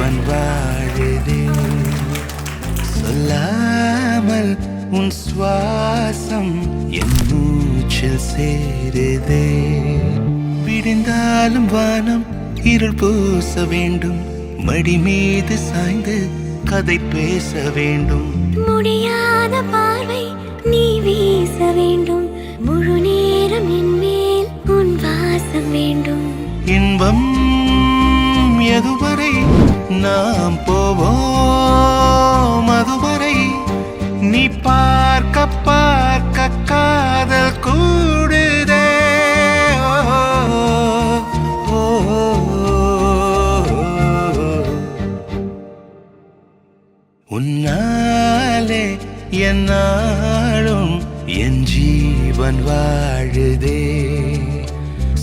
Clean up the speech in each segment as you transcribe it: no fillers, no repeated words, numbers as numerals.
ஜீவன் வாழுதே சொல்லாமல் உன் சுவாசம் என் மூச்சில் சேருதே விடிந்தாலும் வானம் இருள் பூச வேண்டும் மடி மீது சாய்ந்து கதை பேச வேண்டும் முடியாத பார்வை நீ வீச வேண்டும் முழு நேரம் என் மேல் உன் வாசம் வேண்டும் இன்பம் எதுவரை நாம் போவோம் அதுவரை நீ பார்க்க பார்க்க காதல் கூடுதே உன்னாலே என்னாலும் என் ஜீவன் வாழுதே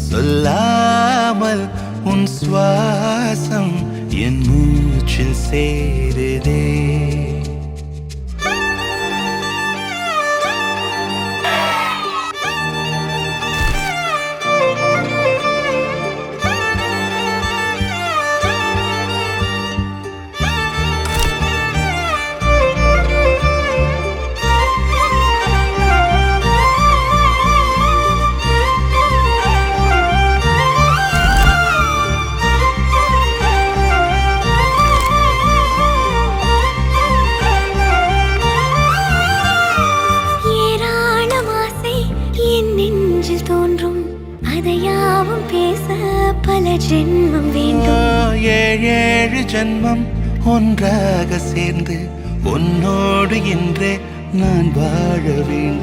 சொல்லாமல் உன் சுவாசம் என் மூச்சில் சேருதே அதையாவும் பேச பல ஜென்மம் வேண்டும் ஏழு ஜென்மம் ஒன்றாக சேர்ந்து உன்னோடு இன்றே நான் வாழ வேண்டும்